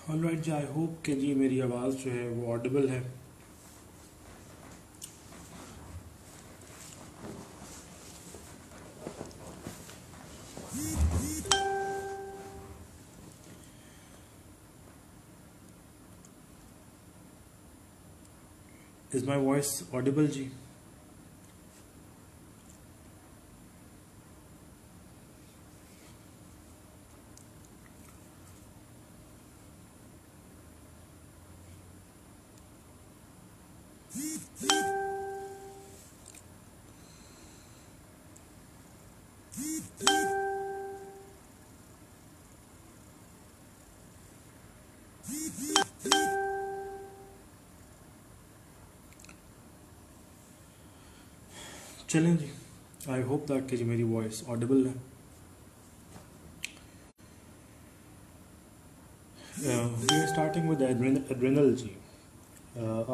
Alright ji, I hope कि जी मेरी आवाज़ जो है वो ऑडिबल है। इज माई वॉइस ऑडिबल जी? चलें जी, आई होप दैट कि जी मेरी वॉइस ऑडिबल है। We are starting with adrenal जी।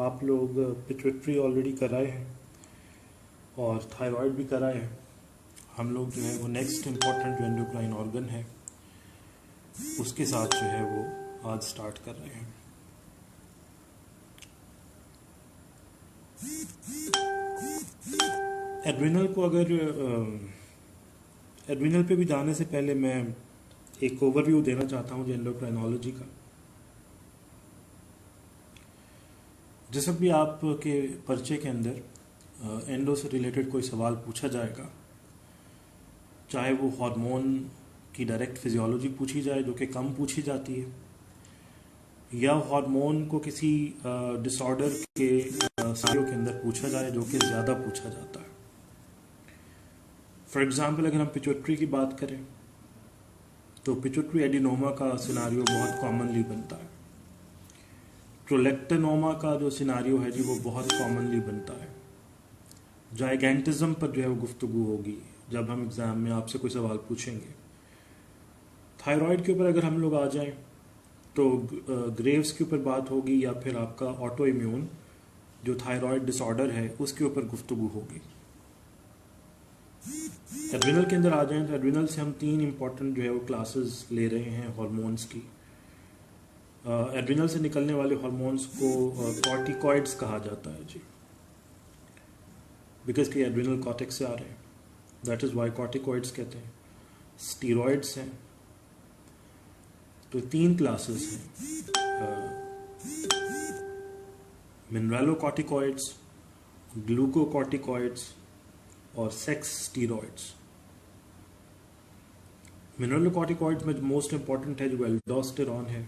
आप लोग पिट्यूटरी ऑलरेडी कराए हैं और थायराइड भी कराए हैं। हम लोग जो है वो नेक्स्ट इम्पॉर्टेंट जो एंडोक्राइन ऑर्गन है उसके साथ जो है वो आज स्टार्ट कर रहे हैं। एड्रिनल को अगर एड्रिनल पे भी जाने से पहले मैं एक ओवरव्यू देना चाहता हूँ एंडोक्राइनोलॉजी का। जैसे भी आपके पर्चे के अंदर एंडो से रिलेटेड कोई सवाल पूछा जाएगा, चाहे वो हार्मोन की डायरेक्ट फिजियोलॉजी पूछी जाए जो कि कम पूछी जाती है, या हार्मोन को किसी डिसऑर्डर के सारियों के अंदर पूछा जाए जो कि ज़्यादा पूछा जाता है। फॉर एग्जाम्पल अगर हम पिट्यूटरी की बात करें तो पिट्यूटरी एडिनोमा का सिनारियो बहुत कॉमनली बनता है। प्रोलेक्टिनोमा का जो सिनारियो है जी वो बहुत कॉमनली बनता है। जाइगेंटिज्म पर जो है वो गुफ्तगू होगी जब हम एग्ज़ाम में आपसे कोई सवाल पूछेंगे। थायराइड के ऊपर अगर हम लोग आ जाएं तो ग्रेव्स के ऊपर बात होगी, या फिर आपका ऑटो इम्यून जो थायराइड डिसऑर्डर है उसके ऊपर गुफ्तगू होगी। एड्रिनल के अंदर आ जाएं तो एड्रिनल से हम 3 इंपॉर्टेंट जो है वो क्लासेस ले रहे हैं हार्मोन्स की। एड्रिनल से निकलने वाले हार्मोन्स को कॉर्टिकॉइड्स कहा जाता है जी, बिकॉज कि एड्रिनल कॉर्टेक्स से आ रहे हैं, दैट इज वाई कॉर्टिकॉइड्स कहते हैं। स्टीरॉइड्स हैं, तो 3 क्लासेस हैं, मिनरलोकॉर्टिकॉइड्स, ग्लूकोकॉर्टिकॉइड्स और सेक्स स्टीरॉइड्स। मिनरलोकॉर्टिकॉइड्स में मोस्ट इंपॉर्टेंट है जो एल्डोस्टेरॉन है,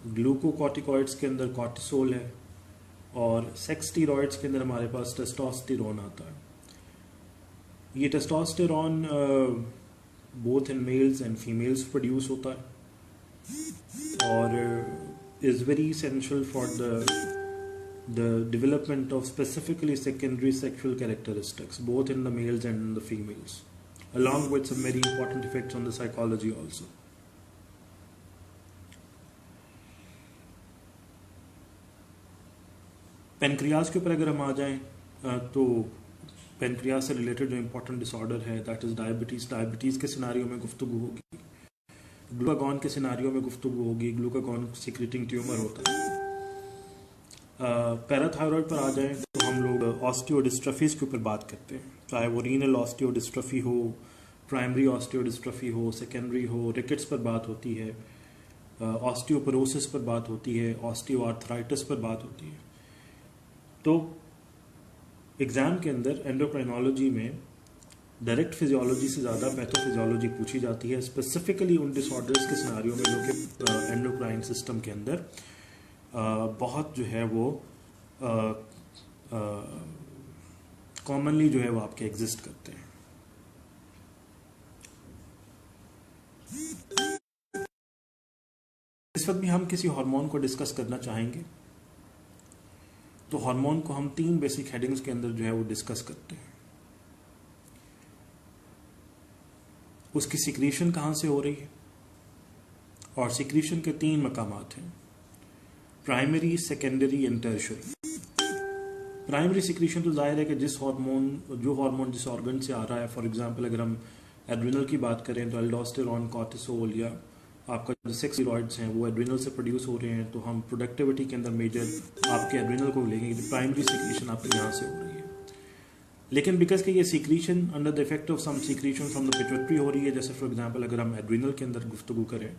ग्लूकोकॉर्टिकॉइड्स के अंदर कॉर्टिसोल है, और सेक्स स्टीरॉइड्स के अंदर हमारे पास टेस्टोस्टेरोन आता है। ये testosterone both in males and females produce होता है और is very essential for the development of specifically secondary sexual characteristics both in the males and in the females, along with some very important effects on the psychology also. Pancreas के ऊपर अगर हम आ जाएं तो pancreas से related जो important disorder है that is diabetes. Diabetes के सिनारियों में गुफ्तगू होगी, ग्लूकागॉन के सिनारियों में गुफ्तगू होगी, ग्लूकागॉन सीक्रेटिंग ट्यूमर होता है। पैराथायरॉयड पर आ जाएं तो हम लोग ऑस्टियोडिस्ट्रफीज के ऊपर बात करते हैं, चाहे वो रीनल ऑस्टियोडिस्ट्रफी हो, प्राइमरी ऑस्टियोडिस्ट्रफी हो, सेकेंडरी हो, रिकेट्स पर बात होती है, ऑस्टियोपोरोसिस पर बात होती है, ऑस्टियोआर्थराइटिस पर बात होती है। तो एग्ज़ाम के अंदर एंडोक्राइनोलॉजी में डायरेक्ट फिजियोलॉजी से ज़्यादा पैथोफिजियोलॉजी पूछी जाती है, स्पेसिफिकली उन डिसऑर्डर्स के सिनारियो में जो कि एंडोक्राइन सिस्टम के अंदर बहुत जो है वो कॉमनली जो है वो आपके एग्जिस्ट करते हैं। इस वक्त भी हम किसी हार्मोन को डिस्कस करना चाहेंगे तो हार्मोन को हम 3 बेसिक हेडिंग्स के अंदर जो है वो डिस्कस करते हैं। उसकी सिक्रीशन कहाँ से हो रही है, और सिक्रीशन के 3 मकामात हैं, primary, secondary and tertiary. Primary secretion तो जाहिर है कि जो हार्मोन जिस ऑर्गन से आ रहा है, फॉर एग्जांपल अगर हम एड्रिनल की बात करें तो एल्डोस्टेरॉन, कॉर्टिसोल या आपका जो सेक्स स्टेरॉइड्स हैं वो एड्रिनल से प्रोड्यूस हो रहे हैं, तो हम प्रोडक्टिविटी के अंदर मेजर आपके एड्रिनल को लेंगे, प्राइमरी सिक्रीशन आपके यहाँ से हो रही है। लेकिन बिकॉज कि ये secretion under the effect of some secretion from the pituitary हो रही है, जैसे फॉर एग्जांपल अगर हम एड्रिनल के अंदर गुफ्तगू करें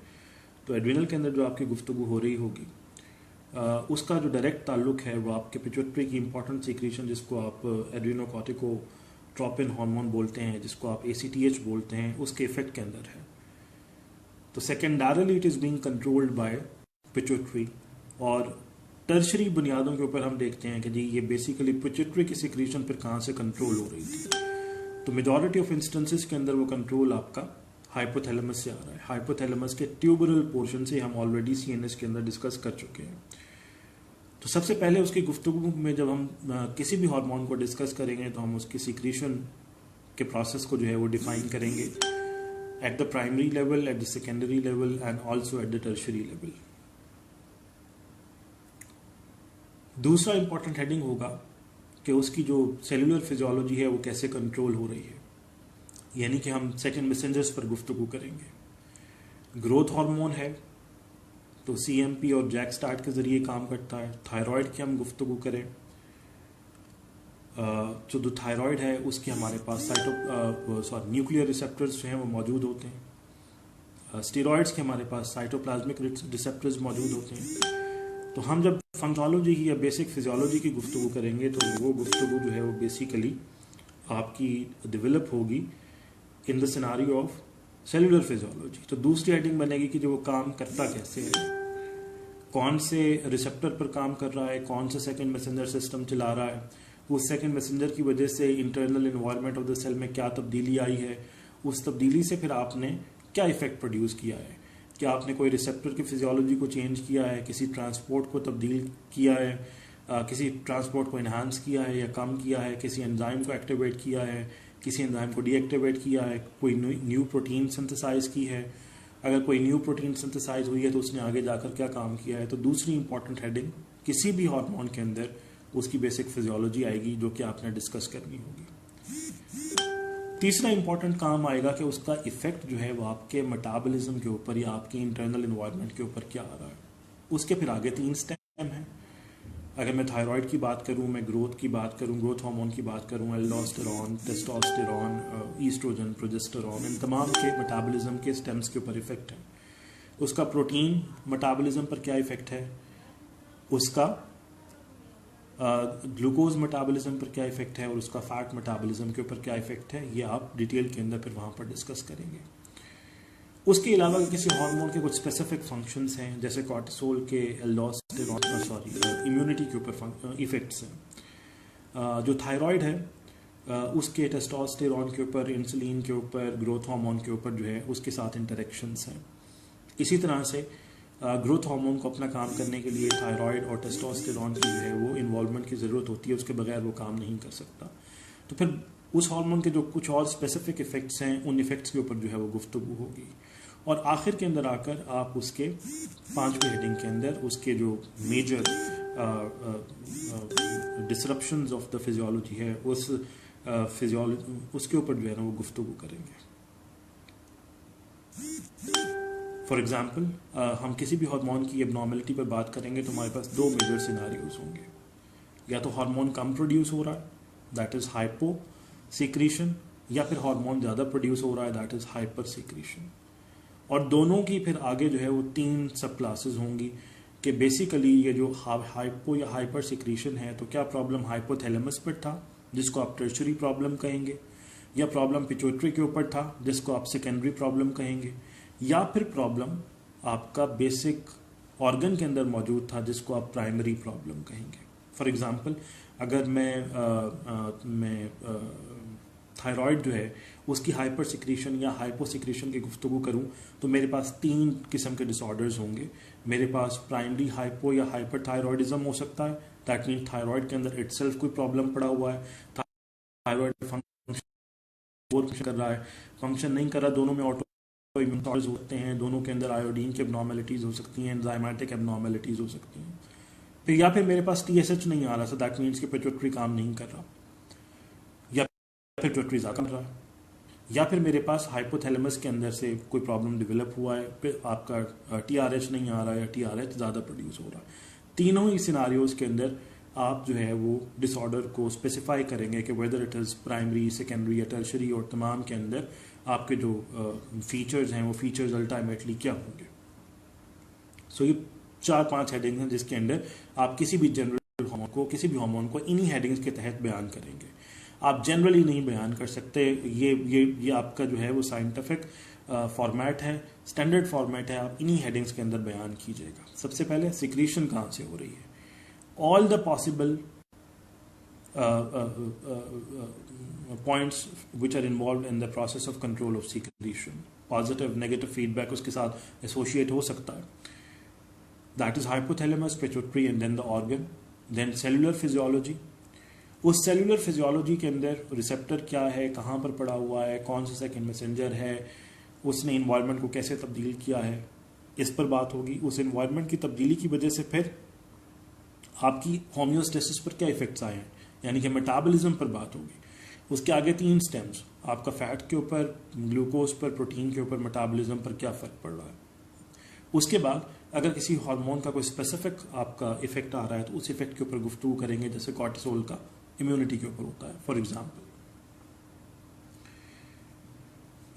तो एड्रिनल के अंदर जो आपकी गुफ्तगू हो रही होगी उसका जो डायरेक्ट ताल्लुक है वो आपके पिट्यूटरी की इंपॉर्टेंट सिक्रीशन जिसको आप एड्रिनोकॉर्टिकोट्रोपिन हार्मोन बोलते हैं, जिसको आप ACTH बोलते हैं, उसके इफेक्ट के अंदर है। तो secondarily it is being controlled by pituitary, और टर्शरी बुनियादों के ऊपर हम देखते हैं कि जी ये बेसिकली पिट्यूटरी की सिक्रीशन फिर कहाँ से कंट्रोल हो रही थी। तो मेजॉरिटी ऑफ इंस्टेंसेस के अंदर वो कंट्रोल आपका हाइपोथैलेमस से आ रहा है। हाइपोथैलेमस के ट्यूबरल पोर्शन से हम ऑलरेडी CNS के अंदर डिस्कस कर चुके हैं। तो सबसे पहले उसकी गुफ्तगू में जब हम किसी भी हार्मोन को डिस्कस करेंगे तो हम उसकी सिक्रीशन के प्रोसेस को जो है वो डिफाइन करेंगे at the primary level, at the secondary level and also at the tertiary level. दूसरा इंपॉर्टेंट हेडिंग होगा कि उसकी जो सेलुलर फिजियोलॉजी है वो कैसे कंट्रोल हो रही है, यानी कि हम सेकंड मैसेंजर्स पर गुफ्तगू करेंगे। ग्रोथ हार्मोन है तो CMP और जैक स्टार्ट के जरिए काम करता है। थायराइड की हम गुफ्तगू करें जो जो थायराइड है उसके हमारे पास न्यूक्लियर रिसेप्टर्स जो हैं वो मौजूद होते हैं। स्टेरॉइड्स के हमारे पास साइटोप्लाज्मिक रिसेप्टर्स मौजूद होते हैं। तो हम जब फंक्शनोलॉजी या बेसिक फिजियोलॉजी की गुफ्तगू करेंगे तो वो गुफ्तगू जो है वो बेसिकली आपकी डेवलप होगी in the scenario of cellular physiology. तो दूसरी हेडिंग बनेगी कि जो वो काम करता कैसे है, कौन से रिसेप्टर पर काम कर रहा है, कौन सा सेकंड मैसेंजर सिस्टम चला रहा है, उस सेकंड मैसेंजर की वजह से internal environment of the cell में क्या तब्दीली आई है, उस तब्दीली से फिर आपने क्या इफेक्ट प्रोड्यूस किया है, क्या आपने कोई रिसेप्टर की फिजियोलॉजी को चेंज किया है, किसी ट्रांसपोर्ट को तब्दील किया है, किसी ट्रांसपोर्ट को इन्हांस किया है या कम किया है, किसी एंजाइम को एक्टिवेट किया है, किसी एंजाइम को डीएक्टिवेट किया है, कोई न्यू प्रोटीन सिंथेसाइज की है, अगर कोई न्यू प्रोटीन सिंथेसाइज हुई है तो उसने आगे जाकर क्या काम किया है। तो दूसरी इंपॉर्टेंट हेडिंग किसी भी हार्मोन के अंदर उसकी बेसिक फिजियोलॉजी आएगी जो कि आपने डिस्कस करनी होगी। तीसरा इंपॉर्टेंट काम आएगा कि उसका इफेक्ट जो है वो आपके मेटाबॉलिज्म के ऊपर या आपकी इंटरनल इन्वायरमेंट के ऊपर क्या आ रहा है। उसके फिर आगे 3 स्टेप हैं। अगर मैं थायराइड की बात करूं, मैं ग्रोथ की बात करूं, ग्रोथ हार्मोन की बात करूं, एल्डोस्टेरॉन, टेस्टोस्टेरॉन, ईस्ट्रोजन, प्रोजेस्टेरॉन, इन तमाम के मेटाबॉलिज्म के स्टेम्स के ऊपर इफेक्ट है। उसका प्रोटीन मेटाबॉलिज्म पर क्या इफेक्ट है, उसका ग्लूकोज मेटाबॉलिज्म पर क्या इफेक्ट है और उसका फैट मेटाबॉलिज्म के ऊपर क्या इफेक्ट है, ये आप डिटेल के अंदर फिर वहां पर डिस्कस करेंगे। उसके अलावा किसी हार्मोन के कुछ स्पेसिफिक फंक्शंस हैं, जैसे कॉर्टिसोल के एल्डोस्टेरॉन इम्यूनिटी के ऊपर इफेक्ट्स हैं। जो थायराइड है उसके टेस्टोस्टेरॉन के ऊपर, इंसुलिन के ऊपर, ग्रोथ हार्मोन के ऊपर जो है उसके साथ इंटरेक्शंस हैं। इसी तरह से ग्रोथ हार्मोन को अपना काम करने के लिए थायराइड और टेस्टोस्टेरॉन की जो है वो इन्वॉल्वमेंट की ज़रूरत होती है, उसके बगैर वो काम नहीं कर सकता। तो फिर उस हार्मोन के जो कुछ और स्पेसिफिक इफेक्ट्स हैं उन इफेक्ट्स के ऊपर जो है वो गुफ्तगू होगी। और आखिर के अंदर आकर आप उसके 5वीं हेडिंग के अंदर उसके जो major disruptions of the physiology है उसके ऊपर जो है ना वो गुफ्तगू करेंगे। फॉर एग्जाम्पल हम किसी भी हार्मोन की एबनॉर्मलिटी पर बात करेंगे तो हमारे पास 2 मेजर सिनारियोज होंगे। या तो हार्मोन कम प्रोड्यूस हो रहा है, दैट इज हाइपो सीक्रीशन, या फिर हार्मोन ज़्यादा प्रोड्यूस हो रहा है, दैट इज हाइपर सीक्रीशन। और दोनों की फिर आगे जो है वो 3 सब क्लासेस होंगी कि बेसिकली ये जो हाइपो या हाइपर सिक्रीशन है तो क्या प्रॉब्लम हाइपोथैलेमस पर था जिसको आप टर्शरी प्रॉब्लम कहेंगे, या प्रॉब्लम पिट्यूटरी के ऊपर था जिसको आप सेकेंडरी प्रॉब्लम कहेंगे, या फिर प्रॉब्लम आपका बेसिक ऑर्गन के अंदर मौजूद था जिसको आप प्राइमरी प्रॉब्लम कहेंगे। फॉर एग्जांपल अगर मैं थायराइड जो है उसकी हाइपर सिक्रीशन या हाइपो सिक्रीशन की गुफ्तगू करूं तो मेरे पास 3 किस्म के डिसऑर्डर्स होंगे। मेरे पास प्राइमरी हाइपो या हाइपर थायराइडिज्म हो सकता है, दैट मीन थायराइड के अंदर इटसेल्फ कोई प्रॉब्लम पड़ा हुआ है, थायराइड फंक्शन कर रहा है, फंक्शन नहीं कर रहा, दोनों में ऑटो इम्यून होते हैं, दोनों के अंदर आयोडीन की एबनॉर्मेलिटीज हो सकती हैं, एंजाइमेटिक एबनॉर्मेलिटीज हो सकती हैं। या फिर मेरे पास TSH नहीं आ रहा, सो दैट मीन्स कि पिट्यूटरी काम नहीं कर रहा, या फिर पिट्यूटरी ज़्यादा कर रहा है, या फिर मेरे पास हाइपोथैलेमस के अंदर से कोई प्रॉब्लम डेवलप हुआ है, फिर आपका TRH नहीं आ रहा है या TRH ज़्यादा प्रोड्यूस हो रहा है। तीनों ही सिनारियोज के अंदर आप जो है वो डिसऑर्डर को स्पेसिफाई करेंगे कि whether it is primary, secondary या टर्शरी, और तमाम के अंदर आपके जो फीचर्स हैं वो फीचर्स अल्टीमेटली क्या होंगे। सो ये 4-5 हेडिंग्स हैं जिसके अंदर आप किसी भी जनरल हार्मोन को, किसी भी हार्मोन को इन्हीं हेडिंग्स के तहत बयान करेंगे। आप जनरली नहीं बयान कर सकते। ये आपका जो है वो साइंटिफिक फॉर्मेट है, स्टैंडर्ड फॉर्मेट है, आप इन्हीं हेडिंग्स के अंदर बयान कीजिएगा। सबसे पहले सिक्रीशन कहाँ से हो रही है, all the possible points which are involve in the process of control of secretion, positive negative feedback उसके साथ एसोशिएट हो सकता है। That is hypothalamus, pituitary and then the organ. Then cellular physiology, उस सेलुलर फिजियोलॉजी के अंदर receptor क्या है, कहाँ पर पड़ा हुआ है, कौन सा सेकंड मैसेंजर है, उसने इन्वायरमेंट को कैसे तब्दील किया है, इस पर बात होगी। उस इन्वायरमेंट की तब्दीली की वजह से फिर आपकी होम्योस्टेसिस पर क्या इफेक्ट्स आए हैं, यानी कि मेटाबॉलिज्म पर बात होगी। उसके आगे 3 स्टेम्स, आपका फैट के ऊपर, ग्लूकोज पर, प्रोटीन के ऊपर, मेटाबॉलिज्म पर क्या फ़र्क पड़ रहा है। उसके बाद अगर किसी हार्मोन का कोई स्पेसिफिक आपका इफेक्ट आ रहा है तो उस इफेक्ट के ऊपर गुफ्तगू करेंगे, जैसे कॉर्टिसोल का इम्यूनिटी के ऊपर होता है फॉर एग्जाम्पल।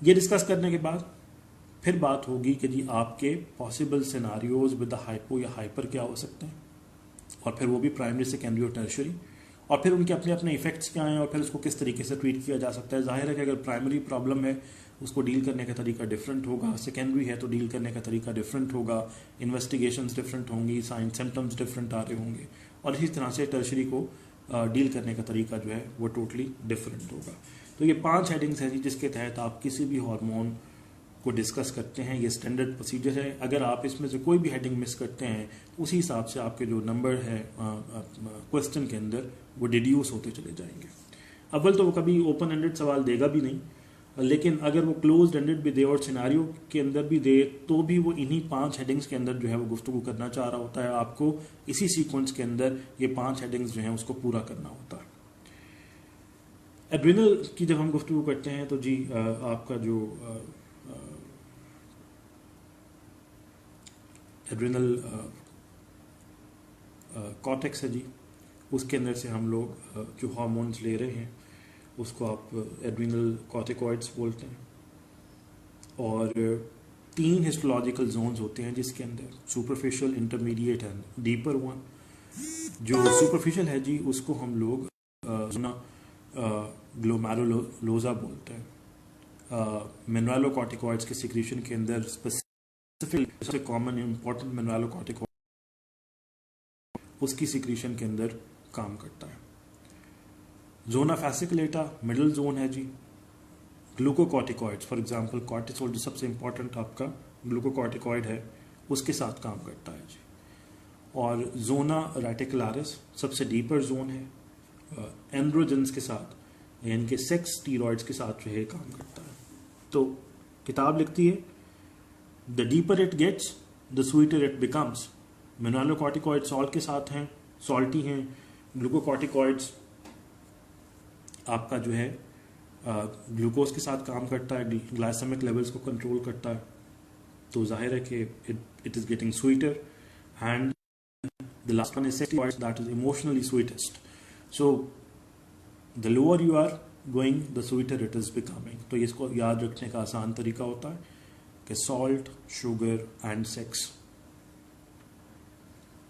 ये डिस्कस करने के बाद फिर बात होगी कि जी आपके possible scenarios with the hypo या हाइपर क्या हो सकते हैं, और फिर वो भी प्राइमरी, सेकेंडरी और टर्शरी, और फिर उनके अपने अपने इफेक्ट्स क्या हैं, और फिर उसको किस तरीके से ट्रीट किया जा सकता है। जाहिर है कि अगर प्राइमरी प्रॉब्लम है उसको डील करने का तरीका डिफरेंट होगा, सेकेंडरी है तो डील करने का तरीका डिफरेंट होगा, इन्वेस्टिगेशंस डिफरेंट होंगी, साइन सिम्टम्स डिफरेंट आ रहे होंगे, और इसी तरह से टर्शरी को डील करने का तरीका जो है वो टोटली डिफरेंट होगा। तो ये 5 हेडिंग्स हैं जिसके तहत आप किसी भी हार्मोन को डिस्कस करते हैं। ये स्टैंडर्ड प्रोसीजर है। अगर आप इसमें से कोई भी हेडिंग मिस करते हैं तो उसी हिसाब से आपके जो नंबर है क्वेश्चन के अंदर वो डिड्यूस होते चले जाएंगे। अव्वल तो वो कभी ओपन एंडेड सवाल देगा भी नहीं, लेकिन अगर वो क्लोज एंडेड भी दे और सिनारियो के अंदर भी दे तो भी वो इन्हीं 5 हेडिंग्स के अंदर जो है वो गुफ्तगू करना चाह रहा होता है। आपको इसी सीक्वेंस के अंदर ये 5 हेडिंग्स जो हैं उसको पूरा करना होता है। एड्रिनल की जब हम गुफ्तगू करते हैं तो जी आपका जो एड्रिनल कॉर्टेक्स है जी, उसके अंदर से हम लोग जो हार्मोन्स ले रहे हैं उसको आप एड्रिनल कॉर्टिकॉइड्स बोलते हैं। और 3 हिस्टोलॉजिकल जोन्स होते हैं जिसके अंदर superficial, intermediate and deeper one. जो सुपरफिशियल है जी उसको हम लोग ग्लोमेरुलोसा बोलते हैं। मिनरलोकॉर्टिकॉइड्स के सिक्रीशन के अंदर स्पेसिफिक कॉमन इंपॉर्टेंट मिनरलोकॉर्टिकॉइड उसकी सिक्रीशन के अंदर काम करता है। जोना फैसिकुलेटा मिडिल जोन है जी। ग्लूकोकॉर्टिकॉइड्स फॉर एग्जांपल कॉर्टिसोल जो सबसे इंपॉर्टेंट आपका ग्लूकोकॉर्टिकॉइड है उसके साथ काम करता है जी। और जोना रेटिकुलरिस सबसे डीपर जोन है, एंड्रोजन्स के साथ यानी कि सेक्स स्टीरॉइड्स के साथ जो है काम करता है। तो किताब लिखती है the deeper it gets the sweeter it becomes. Mineralocorticoid salt के साथ हैं, सॉल्टी हैं। ग्लूकोकॉर्टिकॉइड्स आपका जो है ग्लूकोज के साथ काम करता है, ग्लाइसेमिक लेवल्स को कंट्रोल करता है। तो जाहिर है कि it is getting sweeter and the last one is sexoids that is emotionally sweetest. So the lower you are going the sweeter it is becoming. तो इसको याद रखने का आसान तरीका होता है कि सॉल्ट, शुगर एंड सेक्स।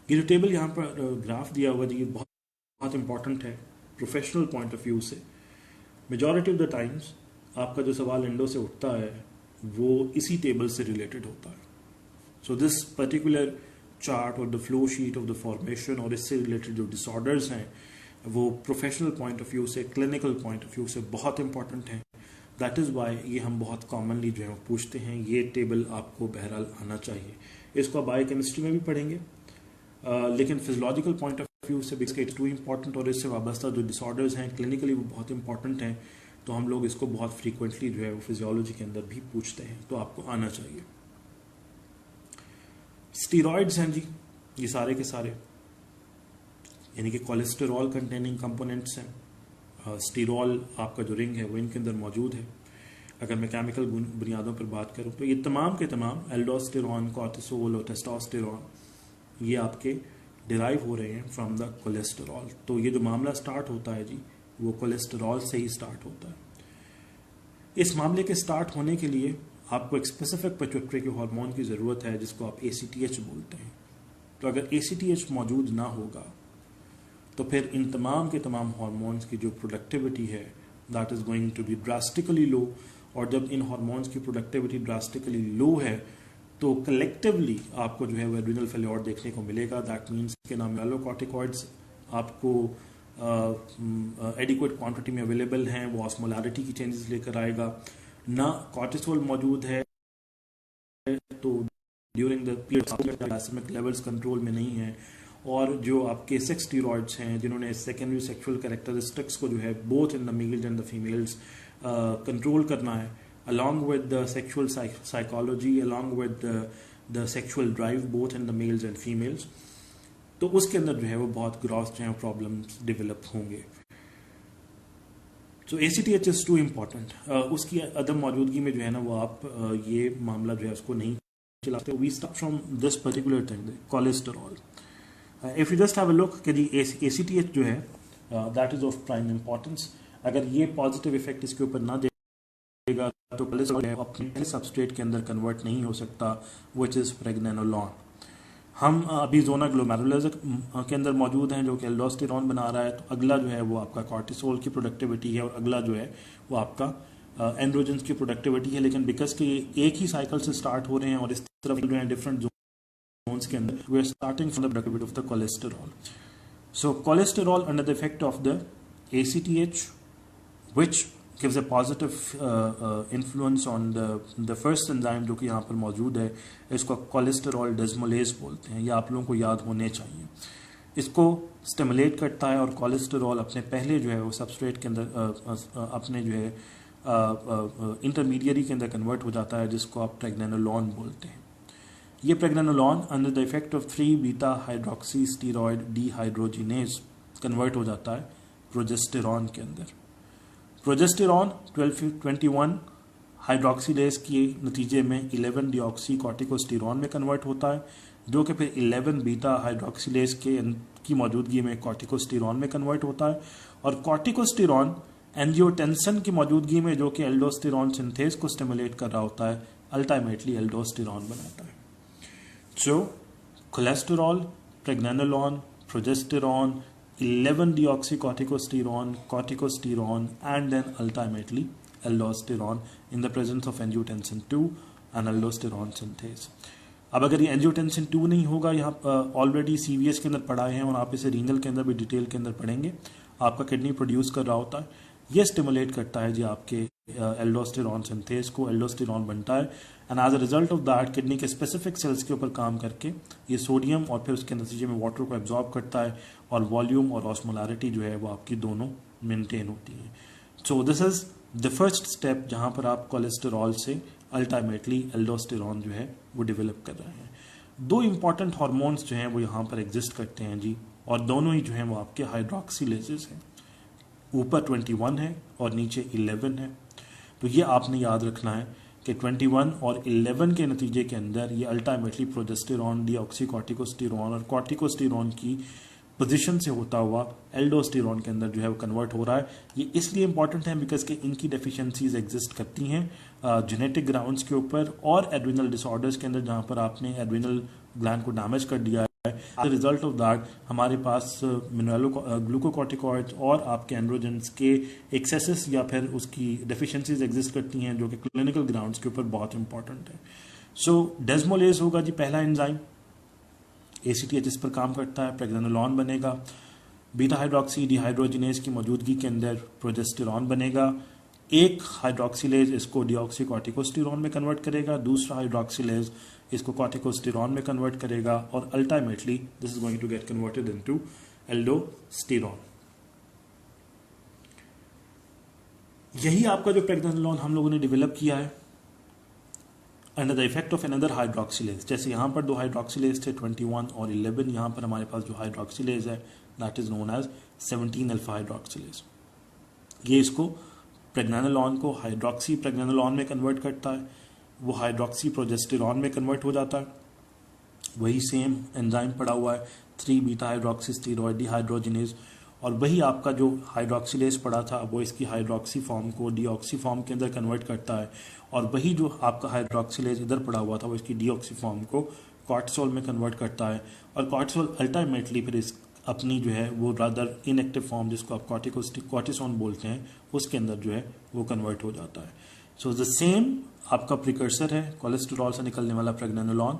ये जो टेबल यहाँ पर ग्राफ दिया हुआ है ये बहुत इंपॉर्टेंट है प्रोफेशनल पॉइंट ऑफ व्यू से। मेजॉरिटी ऑफ द टाइम्स आपका जो सवाल इंडो से उठता है वो इसी टेबल से रिलेटेड होता है। सो दिस पर्टिकुलर चार्ट और the flow sheet of the formation और इससे रिलेटेड जो डिसऑर्डर्स हैं वो प्रोफेशनल पॉइंट ऑफ व्यू से, क्लिनिकल पॉइंट ऑफ व्यू से बहुत इंपॉर्टेंट हैं। दैट इज़ वाई ये हम बहुत कॉमनली जो है पूछते हैं। ये टेबल आपको बहरहाल आना चाहिए। इसको आप बायोकेमिस्ट्री में भी पढ़ेंगे, लेकिन फिजियोलॉजिकल पॉइंट ऑफ व्यू से बिकॉज इट्स टू इम्पॉर्टेंट और इससे वाबस्ता जो डिसऑर्डर्स हैं क्लिनिकली वो बहुत इंपॉर्टेंट हैं। तो हम लोग इसको बहुत फ्रीक्वेंटली जो है वो फिजियोलॉजी के अंदर भी पूछते हैं, तो आपको आना चाहिए। स्टीरॉइड्स हैं जी ये सारे के सारे। यानी कि कोलेस्टेरॉल कंटेनिंग कंपोनेंट्स हैं। स्टीरॉल आपका जो रिंग है वो इनके अंदर मौजूद है। अगर मैं केमिकल बुनियादों पर बात करूं तो ये तमाम के तमाम एल्डोस्टेरॉन, कॉर्टिसोल और टेस्टोस्टेरॉन ये आपके डिराइव हो रहे हैं फ्रॉम द कोलेस्टेरॉल। तो ये जो मामला स्टार्ट होता है जी वो कोलेस्टेरॉल से ही स्टार्ट होता है। इस मामले के स्टार्ट होने के लिए आपको एक स्पेसिफिक पिट्यूटरी के हार्मोन की ज़रूरत है जिसको आप ACTH बोलते हैं। तो अगर ACTH मौजूद ना होगा तो फिर इन तमाम के तमाम हार्मोन्स की जो प्रोडक्टिविटी है that is going to be drastically low. और जब इन हार्मोन्स की प्रोडक्टिविटी ड्रास्टिकली लो है तो कलेक्टिवली आपको जो है वो एड्रिनल फेल्योर देखने को मिलेगा। दैट मीन्स के नाम मेलोकॉर्टिकॉइड्स आपको एडिक्वेट क्वांटिटी में अवेलेबल हैं, वो ऑस्मोलैरिटी की चेंजेस लेकर आएगा। ना कॉर्टिसोल मौजूद है तो during the period glycemic levels control में नहीं है। और जो आपके सेक्स स्टीरॉइड्स हैं जिन्होंने सेकेंडरी सेक्सुअल कैरेक्टरिस्टिक्स को जो है both in the mails and the females control करना है, along with the sexual psychology, along with the sexual drive both in the males and females, तो उसके अंदर जो है वो बहुत ग्रॉस जो है प्रॉब्लम्स डेवलप होंगे। सो ACTH इज टू इम्पॉर्टेंट। उसकी अदम मौजूदगी में जो है ना वो आप ये मामला जो है उसको नहीं चलाते। We start from this particular thing, cholesterol. If you just have a look कि जी ACTH जो है that is of prime importance. अगर ये पॉजिटिव इफेक्ट इसके ऊपर ना देगा तो कोलेस्टेरॉल अपने सबस्ट्रेट के अंदर कन्वर्ट नहीं हो सकता, विच इज प्रेग्नेनोलॉन। हम अभी जोना ग्लोमेरुलस के अंदर मौजूद हैं जो कि एल्डोस्टेरॉन बना रहा है। तो अगला जो है वो आपका कॉर्टिसोल की प्रोडक्टिविटी है और अगला जो है वो आपका एंड्रोजन्स की प्रोडक्टिविटी है। लेकिन बिकॉज के एक ही साइकिल से स्टार्ट हो रहे हैं और इस तरफ जो है डिफरेंट जोन्स के अंदर, we are starting from the productivity of the cholesterol. So cholesterol under the effect of the ACTH which gives a positive influence on the first enzyme जो कि यहाँ पर मौजूद है, इसको कोलेस्टेरॉल डेस्मोलेज बोलते हैं। ये आप लोगों को याद होने चाहिए। इसको स्टिमुलेट करता है और कोलेस्टेरॉल अपने पहले जो है वो सबस्ट्रेट के अंदर अपने जो है इंटरमीडिएरी के अंदर कन्वर्ट हो जाता है जिसको आप प्रेग्नेनोलॉन बोलते हैं। ये pregnenolone under the effect of 3 beta hydroxy steroid dehydrogenase convert हो जाता है प्रोजेस्टेरॉन के अंदर। प्रोजेस्टेरॉन 1221 हाइड्रोक्सीलेज के नतीजे में 11 डिऑक्सी कॉर्टिकोस्टेरॉन में कन्वर्ट होता है जो कि फिर 11 बीटा हाइड्रोक्सीलेज की मौजूदगी में कॉर्टिकोस्टेरॉन में कन्वर्ट होता है। और कॉर्टिकोस्टेरॉन एंजियोटेंसिन की मौजूदगी में जो कि एल्डोस्टेरॉन सिंथेज को स्टिमुलेट कर रहा होता है, अल्टीमेटली एल्डोस्टेरॉन बनाता है। सो cholesterol, प्रेग्नेनोलॉन, progesterone, 11 deoxycorticosterone, corticosterone, and then ultimately aldosterone in the presence of angiotensin 2 and aldosterone synthase. अब अगर ये angiotensin 2 नहीं होगा, यहाँ ऑलरेडी CVS के अंदर पढ़ाए हैं और आप इसे रीनल के अंदर भी डिटेल के अंदर पढ़ेंगे, आपका किडनी प्रोड्यूस कर रहा होता है, ये स्टिमुलेट करता है जी आपके एल्डोस्टेरॉन सिंथेज को, एल्डोस्टेरॉन बनता है and as a result of that kidney के स्पेसिफिक सेल्स के ऊपर काम करके ये सोडियम और फिर उसके नतीजे में वाटर को एब्जॉर्ब करता है और वॉल्यूम और ऑस्मोलैरिटी जो है वो आपकी दोनों मेंटेन होती है। So this is the first step जहां पर आप कोलेस्टेरॉल से अल्टीमेटली एल्डोस्टेरॉन जो है वो डेवलप कर रहे हैं। 2 इंपॉर्टेंट हार्मोन्स जो हैं वो यहाँ पर एग्जिस्ट करते हैं जी, और दोनों ही जो हैं वो आपके हाइड्रोक्सीलेजेस हैं। ऊपर 21 है और नीचे 11 है। तो ये आपने याद रखना है कि 21 और 11 के नतीजे के अंदर ये अल्टीमेटली प्रोजेस्टेरॉन, डीऑक्सीकॉर्टिकोस्टेरॉन और कॉर्टिकोस्टेरॉन की पोजीशन से होता हुआ एल्डोस्टेरॉन के अंदर जो है वो कन्वर्ट हो रहा है। ये इसलिए इंपॉर्टेंट है बिकॉज कि इनकी डेफिशिएंसीज एग्जिस्ट करती हैं जेनेटिक ग्राउंड्स के ऊपर और एड्रिनल डिसऑर्डर्स के अंदर जहाँ पर आपने एड्रिनल ग्लैंड को डैमेज कर दिया है। As a result of that हमारे पास ग्लूकोकॉर्टिकॉइड्स और आपके एंड्रोजेंस के एक्सेसेस या फिर उसकी डेफिशिएंसीज एग्जिस्ट करती हैं जो कि क्लिनिकल ग्राउंड्स के ऊपर बहुत इंपॉर्टेंट है। सो डेस्मोलेज होगा जी पहला एंजाइम, ACTH इस पर काम करता है, प्रेग्नेनोलॉन बनेगा, बीटा हाइड्रोक्सी डिहाइड्रोजिनेज की मौजूदगी के अंदर प्रोजेस्टेरॉन बनेगा, एक हाइड्रोक्सीलेज इसको डीऑक्सीकॉर्टिकोस्टेरॉन में कन्वर्ट करेगा, दूसरा हाइड्रोक्सीलेज इसको कॉर्टिकोस्टेरॉन में कन्वर्ट करेगा और ultimately this is going to get converted into aldosterone. यही आपका जो प्रेग्नेनोलॉन हम लोगों ने डेवलप किया है under the effect of another hydroxylase, जैसे यहाँ पर दो हाइड्रोक्सिलेज थे 21 और 11, यहाँ पर हमारे पास जो हाइड्रोक्सिलेज है that is known as 17 alpha hydroxylase. ये इसको प्रेग्नेनोलॉन को हाइड्रोक्सी प्रेग्नेनोलॉन में कन्वर्ट करता है, वो हाइड्रोक्सी प्रोजेस्टेरॉन में कन्वर्ट हो जाता है। वही सेम एंजाइम पड़ा हुआ है 3 बीटा हाइड्रोक्सी स्टीरॉयड डिहाइड्रोजिनेज, और वही आपका जो हाइड्रोक्सिलेज पड़ा था वो इसकी हाइड्रोक्सी फॉर्म को डीऑक्सी फॉर्म के अंदर कन्वर्ट करता है, और वही जो आपका हाइड्रोक्सिलेज इधर पड़ा हुआ था वो इसकी डीऑक्सी फॉर्म को कॉर्टिसोल में कन्वर्ट करता है, और कॉर्टिसोल अल्टीमेटली फिर इस अपनी जो है वो रादर इनएक्टिव फॉर्म जिसको आप कॉर्टिसोन बोलते हैं उसके अंदर जो है वो कन्वर्ट हो जाता है। सो द सेम आपका प्रिकर्सर है कोलेस्टेरॉल से निकलने वाला प्रेग्नेनोलॉन,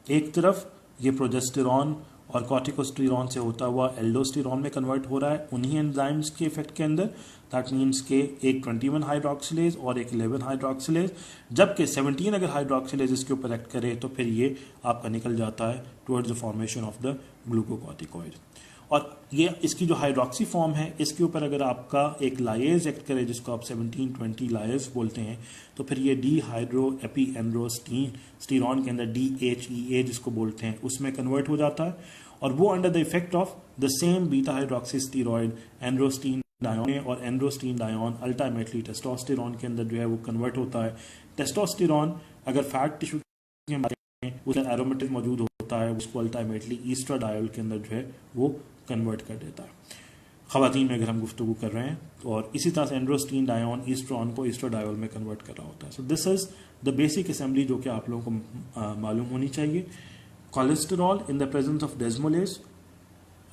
एक तरफ ये प्रोजेस्टेरॉन और कॉर्टिकोस्टेरॉन से होता हुआ एल्डोस्टेरॉन में कन्वर्ट हो रहा है उन्हीं एंजाइम्स के इफेक्ट के अंदर, दैट मीन्स के एक 21 हाइड्रोक्सिलेज और एक 11 हाइड्रोक्सिलेज, जबकि 17 अगर हाइड्रोक्सिलेज इसके ऊपर एक्ट करे तो फिर ये आपका निकल जाता है towards the formation of the glucocorticoid. और ये इसकी जो हाइड्रोक्सी फॉर्म है इसके ऊपर अगर आपका एक लाइएज एक्ट करे जिसको आप 17-20 लाइएज बोलते हैं, तो फिर ये डी हाइड्रो एपी एंड्रोस्टीरॉन के अंदर DHEA जिसको बोलते हैं उसमें कन्वर्ट हो जाता है, और वो under the effect of the same beta hydroxy steroid androstenedione और एंड्रोस्टीन डायोन अल्टीमेटली टेस्टोस्टेरॉन के अंदर जो है वो कन्वर्ट होता है। टेस्टोस्टेरॉन अगर फैट टिश्यू के बारे में उसमें एरोमेटिक मौजूद होता है उसको अल्टीमेटली ईस्ट्राडायोल के अंदर जो है वो कन्वर्ट कर देता है खवातीन में अगर हम गुफ्तगू कर रहे हैं, और इसी तरह से एंड्रोस्टीन डायोन ईस्ट्रॉन को ईस्ट्राडायोल में कन्वर्ट कर रहा होता है। So this is the basic assembly जो कि आप लोगों को मालूम होनी चाहिए। Cholesterol in the presence of desmolase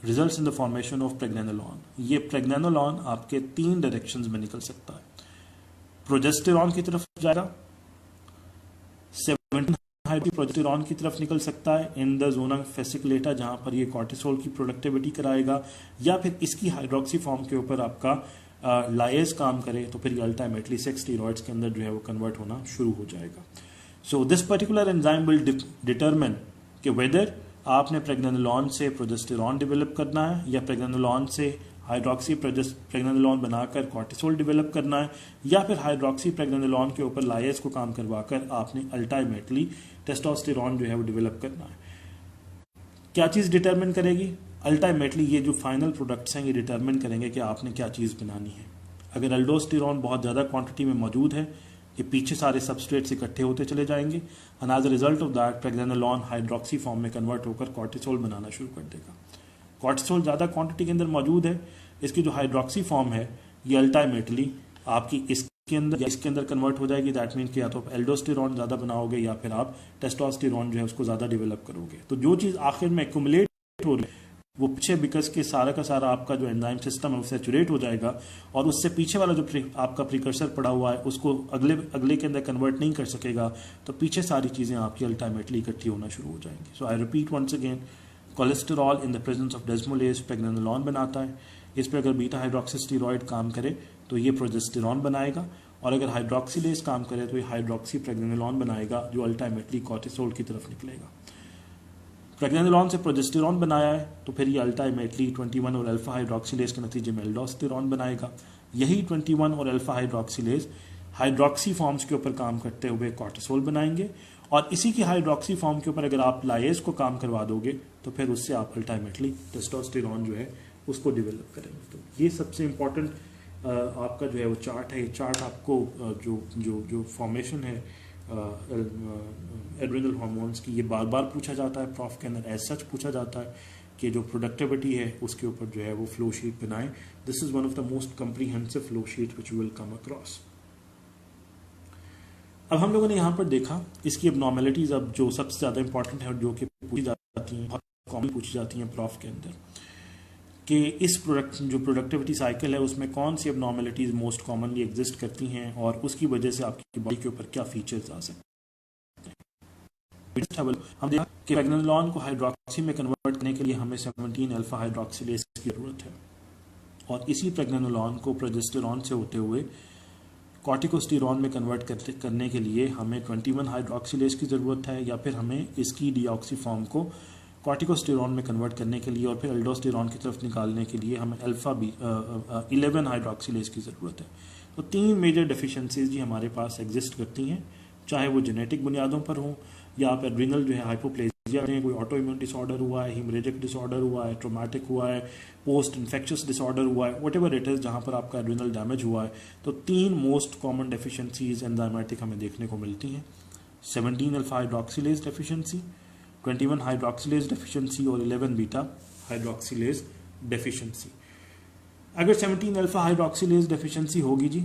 results in the formation of pregnenolone. ये प्रेग्नेनोलॉन आपके 3 डायरेक्शंस में निकल सकता है, प्रोजेस्टेरॉन की तरफ जाएगा, 17 प्रोजेस्टेरॉन की तरफ निकल सकता है इन द जोना फेसिकुलेटा जहां पर ये कॉर्टिसोल की प्रोडक्टिविटी कराएगा, या फिर इसकी हाइड्रोक्सी फॉर्म के ऊपर आपका लाइएज काम करे तो फिर अल्टीमेटली सेक्स स्टेरॉइड्स के अंदर जो है वो कन्वर्ट होना शुरू हो जाएगा। So this particular enzyme will determine कि वेदर आपने प्रेग्नेनोलॉन से प्रोजेस्टेरॉन डेवलप करना है या प्रेग्नेनोलॉन से हाइड्रोक्सी प्रेग्नेनोलॉन बनाकर कॉर्टिसोल डेवलप करना है, या फिर हाइड्रोक्सी प्रेग्नेनोलॉन के ऊपर लाइएज को काम करवाकर आपने अल्टीमेटली टेस्टोस्टेरॉन जो है वो डेवलप करना है। क्या चीज़ डिटरमिन करेगी? अल्टीमेटली ये जो फाइनल प्रोडक्ट्स हैं ये डिटरमिन करेंगे कि आपने क्या चीज़ बनानी है। अगर एल्डोस्टेरॉन बहुत ज़्यादा क्वांटिटी में मौजूद है ये पीछे सारे सबस्ट्रेट्स इकट्ठे होते चले जाएंगे, and as a result of that pregnenolone hydroxy form में कन्वर्ट होकर कॉर्टिसोल बनाना शुरू कर देगा। कॉर्टिसोल ज़्यादा क्वांटिटी के अंदर मौजूद है, इसकी जो हाइड्रोक्सी फॉर्म है ये अल्टीमेटली आपकी इसके अंदर या इसके अंदर कन्वर्ट हो जाएगी। दैट मीन कि या तो आप एल्डोस्टेरॉन ज़्यादा बनाओगे या फिर आप टेस्टोस्टेरॉन जो है उसको ज़्यादा डेवलप करोगे। तो जो चीज़ आखिर में एक्युमुलेट हो रही है वो पीछे बिकॉज के सारा का सारा आपका जो एंजाइम सिस्टम है वो सैचुरेट हो जाएगा, और उससे पीछे वाला जो आपका प्रिकर्सर पड़ा हुआ है उसको अगले के अंदर कन्वर्ट नहीं कर सकेगा, तो पीछे सारी चीज़ें आपकी अल्टीमेटली इकट्ठी होना शुरू हो जाएंगी। So I repeat once again, cholesterol in the presence of desmolase pregnenolone बनाता है, इस पर अगर बीटा हाइड्रोक्सी स्टीरॉयड काम करे तो ये प्रोजेस्टेरॉन बनाएगा, और अगर हाइड्रोक्सिलेज काम करे तो ये हाइड्रोक्सी प्रेग्नेनोलॉन बनाएगा जो अल्टीमेटली कॉर्टिसोल की तरफ निकलेगा। प्रेग्नेनोलॉन से प्रोजेस्टेरॉन बनाया है तो फिर ये अल्टीमेटली 21 और अल्फा हाइड्रोक्सिलेज के नतीजे में एल्डोस्टेरॉन बनाएगा। यही 21 और अल्फा हाइड्रोक्सिलेज हाइड्रोक्सी फॉर्म्स के ऊपर काम करते हुए कॉर्टिसोल बनाएंगे, और इसी की हाइड्रोक्सी फॉर्म के ऊपर अगर आप लाइएज को काम करवा दोगे तो फिर उससे आप अल्टीमेटली टेस्टोस्टेरॉन जो है उसको डेवलप करेंगे। तो ये सबसे इम्पोर्टेंट आपका जो है वो चार्ट है। ये चार्ट आपको जो जो जो फॉर्मेशन है एड्रेनल हार्मोन्स की ये बार बार पूछा जाता है प्रॉफ के अंदर, एज सच पूछा जाता है कि जो प्रोडक्टिविटी है उसके ऊपर जो है वो फ्लो शीट बनाएं। This is one of the most comprehensive flow sheet which will come across. अब हम लोगों ने यहाँ पर देखा इसकी एबनॉर्मेलिटीज, अब जो सबसे ज़्यादा इंपॉर्टेंट है और जो कि पूछी जाती हैं, बहुत कॉमन पूछी जाती हैं प्रॉफ के अंदर, कि इस जो प्रोडक्टिविटी साइकिल है उसमें कौन सी एबनॉर्मेलिटीज मोस्ट कॉमनली एग्जिस्ट करती हैं और उसकी वजह से आपकी बॉडी के ऊपर क्या फीचर्स आ सकते हैं। हम देखा कि प्रेग्नेनोलॉन को हाइड्रोक्सी में कन्वर्ट करने के लिए हमें 17 अल्फा हाइड्रोक्सिलेज की जरूरत है, और इसी प्रेग्नेनोलॉन को प्रोजेस्टेरॉन से होते हुए कॉर्टिकोस्टेरॉन में कन्वर्ट करने के लिए हमें 21 हाइड्रोक्सिलेज की ज़रूरत है, या फिर हमें इसकी डीऑक्सी फॉर्म को कॉर्टिकोस्टेरॉन में कन्वर्ट करने के लिए और फिर एल्डोस्टेरॉन की तरफ निकालने के लिए हमें 11 हाइड्रोक्सिलेज की ज़रूरत है। तो 3 मेजर डेफिशिएंसीज जी हमारे पास एग्जिस्ट करती हैं चाहे वो जेनेटिक बुनियादों पर हो या आप एड्रिनल जो है हाइपोप्लेजिया में कोई ऑटो इम्यून डिसऑर्डर हुआ है, हीमोरेजिक डिसऑर्डर हुआ है, ट्रोमेटिक हुआ है, पोस्ट इन्फेक्शियस डिसऑर्डर हुआ है, वट एवर इट इज़ जहाँ पर आपका एड्रिनल डैमेज हुआ है, तो 3 मोस्ट कॉमन डेफिशिएंसीज एंजाइमेटिक हमें देखने को मिलती हैं। 17 alpha hydroxylase deficiency, 21 hydroxylase deficiency और 11 बीटा हाइड्रोक्सिलेज डेफिशिएंसी। अगर 17 अल्फा हाइड्रोक्सिलेज डेफिशिएंसी होगी जी,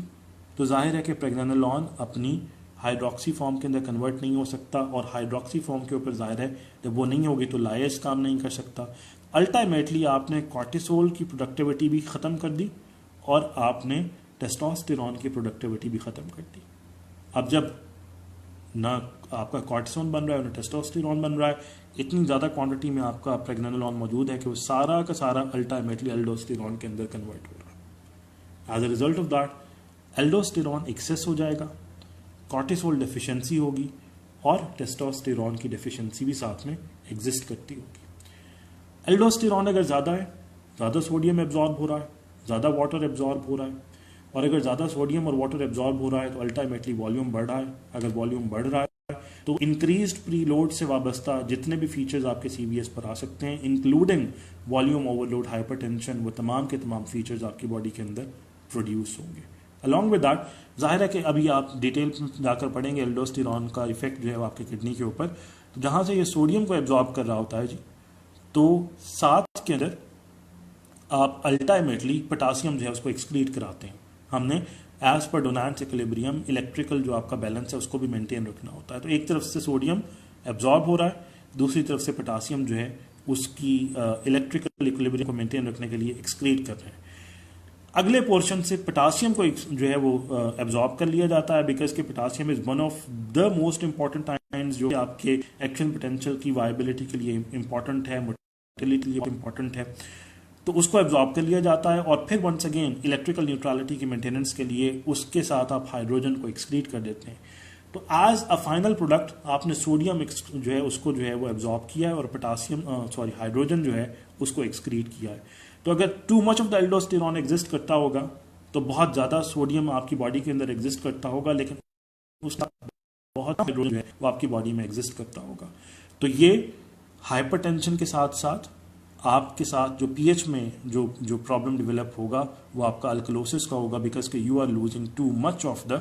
तो जाहिर है कि प्रेग्नेनोलॉन अपनी हाइड्रोक्सी फॉर्म के अंदर कन्वर्ट नहीं हो सकता, और हाइड्रोक्सी फॉर्म के ऊपर जाहिर है जब वो नहीं होगी तो लायस काम नहीं कर सकता। अल्टीमेटली आपने कॉर्टिसोल की प्रोडक्टिविटी भी ख़त्म कर दी और आपने टेस्टोस्टेरोन की प्रोडक्टिविटी भी ख़त्म कर दी। अब जब ना आपका कॉर्टिसोल बन रहा है ना टेस्टोस्टेरोन बन रहा है, इतनी ज़्यादा क्वांटिटी में आपका प्रेग्नेनोलॉन मौजूद है कि वो सारा का सारा अल्टीमेटली एल्डोस्टेरोन के अंदर कन्वर्ट हो रहा है। As a result of that aldosterone excess हो जाएगा, कॉर्टिसोल डेफिशिएंसी होगी और टेस्टोस्टेरोन की डेफिशिएंसी भी साथ में एग्जिस्ट करती होगी। एल्डोस्टेरोन अगर ज़्यादा है, ज़्यादा सोडियम एब्जॉर्ब हो रहा है, ज़्यादा वाटर एब्जॉर्ब हो रहा है, और अगर ज़्यादा सोडियम और वाटर एब्जॉर्ब हो रहा है तो अल्टीमेटली वॉल्यूम बढ़ रहा है। अगर वॉल्यूम बढ़ रहा है तो इंक्रीज्ड प्रीलोड से वाबस्ता जितने भी फीचर्स आपके सीवीएस पर आ सकते हैं, इंक्लूडिंग वॉल्यूम ओवरलोड, हाइपरटेंशन, वो तमाम के तमाम फीचर्स आपकी बॉडी के अंदर प्रोड्यूस होंगे। अलॉन्ग विद दैट जाहिर है कि अभी आप डिटेल में जाकर पढ़ेंगे एल्डोस्टेरोन का इफेक्ट जो है आपके किडनी के ऊपर, तो जहाँ से ये सोडियम को एब्जॉर्ब कर रहा होता है जी, तो साथ के अंदर आप अल्टीमेटली पोटासियम जो है उसको एक्सक्रीट कराते हैं। हमने एज पर डोनाल्ड्स इक्विलिब्रियम इलेक्ट्रिकल जो आपका बैलेंस है उसको भी मेंटेन रखना होता है। तो एक तरफ से सोडियम एब्जॉर्ब हो रहा है, दूसरी तरफ से पोटासियम जो है उसकी इलेक्ट्रिकल इक्विलिब्रियम को मेंटेन रखने के लिए एक्सक्रीट कर रहे हैं। अगले पोर्शन से पोटासियम को जो है वो एब्जॉर्ब कर लिया जाता है, बिकॉज के potassium is one of the most important ions जो आपके एक्शन पोटेंशियल की वायबिलिटी के लिए इंपॉर्टेंट है, मोटिलिटी के लिए इंपॉर्टेंट है, तो उसको एब्जॉर्ब कर लिया जाता है। और फिर वंस अगेन इलेक्ट्रिकल न्यूट्रलिटी की मेंटेनेंस के लिए उसके साथ आप हाइड्रोजन को एक्सक्रीट कर देते हैं। तो एज अ फाइनल प्रोडक्ट आपने सोडियम जो है उसको जो है वो एब्जॉर्ब किया है और पोटासियम हाइड्रोजन जो है उसको एक्सक्रीट किया है। तो अगर to much of the aldosterone exist करता होगा तो बहुत ज़्यादा सोडियम आपकी बॉडी के अंदर एग्जिस्ट करता होगा, लेकिन उसका बहुत हाइड्रोजन है वो आपकी बॉडी में एग्जिस्ट करता होगा। तो ये हाइपरटेंशन के साथ साथ आपके साथ जो पीएच में जो प्रॉब्लम डेवलप होगा वो आपका अल्कलोसिस का होगा, बिकॉज के you are losing too much of the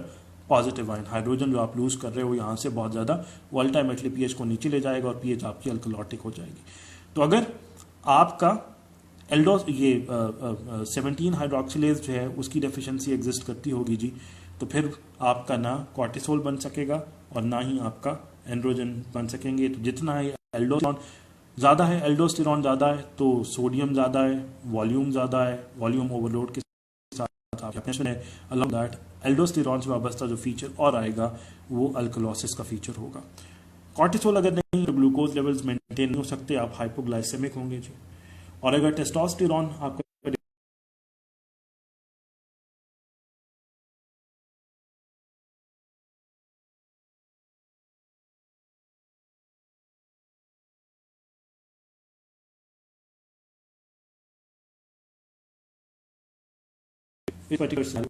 positive ion. Hydrogen जो आप लूज कर रहे हो यहाँ से बहुत ज़्यादा, वो अल्टीमेटली पीएच को नीचे ले जाएगा और पीएच आपकी अल्कलोटिक हो जाएगी। तो अगर आपका 17 हाइड्रोक्सिलेज जो है उसकी डेफिशिएंसी एग्जिस्ट करती होगी जी, तो फिर आपका ना कॉर्टिसोल बन सकेगा और ना ही आपका एंड्रोजन बन सकेंगे। तो जितना ही एल्डोस्टेरोन ज़्यादा है, एल्डोस्टेरोन ज़्यादा है तो सोडियम ज़्यादा है, वॉल्यूम ज़्यादा है, वॉल्यूम ओवरलोड के साथ आप है। अलॉन्ग दैट एल्डोस्टेरोन से वाबस्ता जो फीचर और आएगा वो अल्कलोसिस का फीचर होगा। कॉर्टिसोल अगर नहीं तो ग्लूकोज लेवल्स मेंटेन नहीं हो सकते, आप हाइपोग्लाइसेमिक होंगे जी। और अगर टेस्टोस्टेरोन आपका पर्टिकुलर